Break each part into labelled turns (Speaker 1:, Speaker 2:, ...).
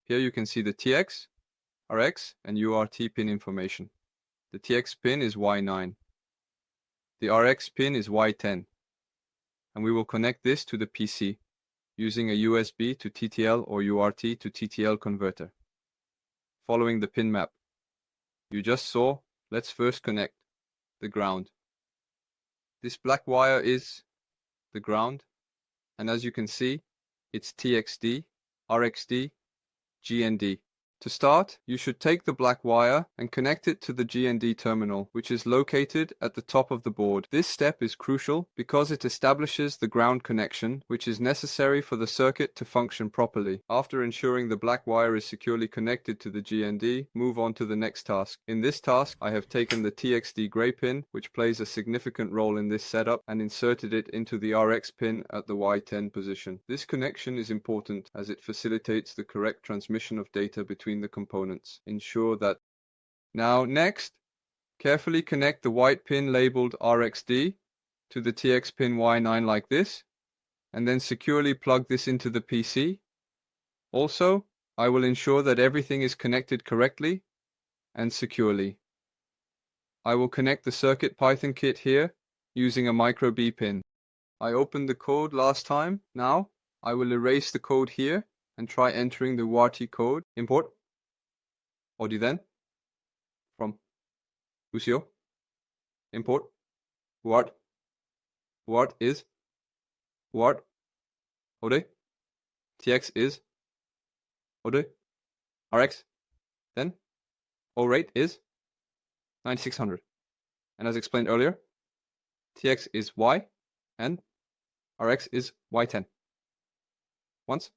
Speaker 1: Here you can see the TX, RX, and UART pin information. The TX pin is Y9. The RX pin is Y10. And we will connect this to the PC using a USB to TTL or UART to TTL converter. Following the pin map you just saw, let's first connect the ground. This black wire is the ground, and as you can see, it's TXD, RXD, GND. To start, you should take the black wire and connect it to the GND terminal, which is located at the top of the board. This step is crucial because it establishes the ground connection, which is necessary for the circuit to function properly. After ensuring the black wire is securely connected to the GND, move on to the next task. In this task, I have taken the TXD gray pin, which plays a significant role in this setup, and inserted it into the RX pin at the Y10 position. This connection is important as it facilitates the correct transmission of data between the components. Ensure that. Now next, carefully connect the white pin labeled RXD to the TX pin Y9 like this, and then securely plug this into the PC. Also, I will ensure that everything is connected correctly and securely. I will connect the CircuitPython kit here using a micro B pin. I opened the code last time. Now I will erase the code here and try entering the UART code. Import Odiden from Usio. Import UART. UART is UART. Ode. TX is Ode. RX. Then O rate is 9600. And as explained earlier, TX is Y and RX is Y10. Once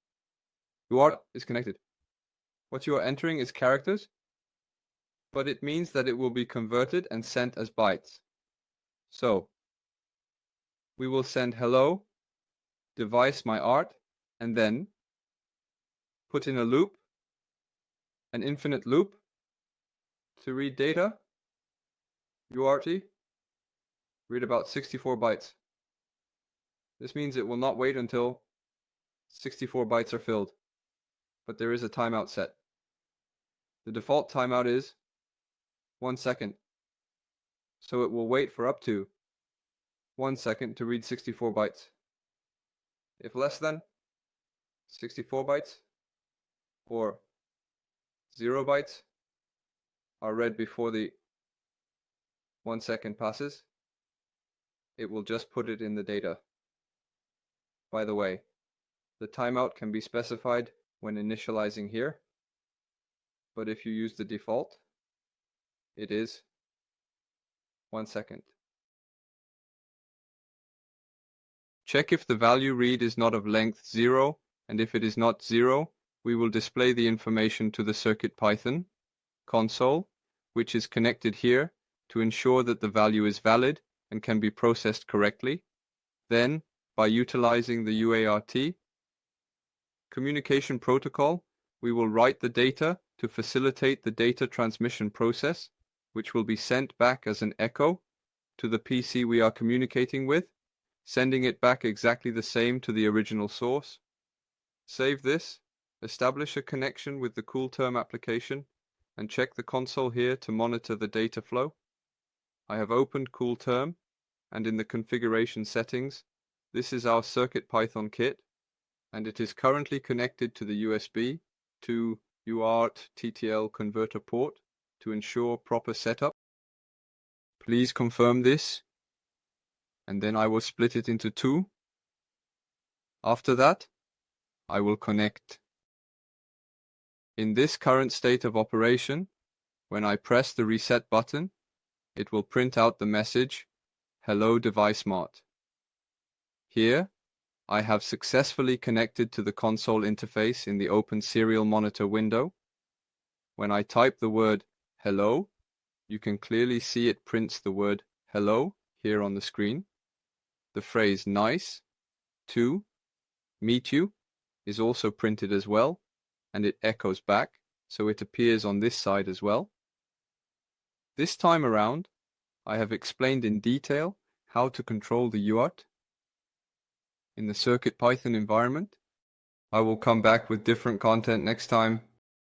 Speaker 1: UART is connected, what you are entering is characters, but it means that it will be converted and sent as bytes. So we will send hello, device my art, and then put in a loop, an infinite loop, to read data. UART, read about 64 bytes. This means it will not wait until 64 bytes are filled, but there is a timeout set. The default timeout is 1 second, so it will wait for up to 1 second to read 64 bytes. If less than 64 bytes or 0 bytes are read before the 1 second passes, it will just put it in the data. By the way, the timeout can be specified when initializing here, but if you use the default, it is 1 second. Check if the value read is not of length 0, and if it is not 0, we will display the information to the CircuitPython console, which is connected here to ensure that the value is valid and can be processed correctly. Then, by utilizing the UART communication protocol, we will write the data to facilitate the data transmission process, which will be sent back as an echo to the PC we are communicating with, sending it back exactly the same to the original source. Save this, establish a connection with the CoolTerm application, and check the console here to monitor the data flow. I have opened CoolTerm, and in the configuration settings, this is our CircuitPython kit, and it is currently connected to the USB to UART TTL converter port to ensure proper setup. Please confirm this, and then I will split it into two. After that, I will connect. In this current state of operation, when I press the reset button, it will print out the message, "Hello Device Mart." Here, I have successfully connected to the console interface in the Open Serial Monitor window. When I type the word hello, you can clearly see it prints the word hello here on the screen. The phrase nice to meet you is also printed as well, and it echoes back, so it appears on this side as well. This time around, I have explained in detail how to control the UART in the CircuitPython environment. I will come back with different content next time.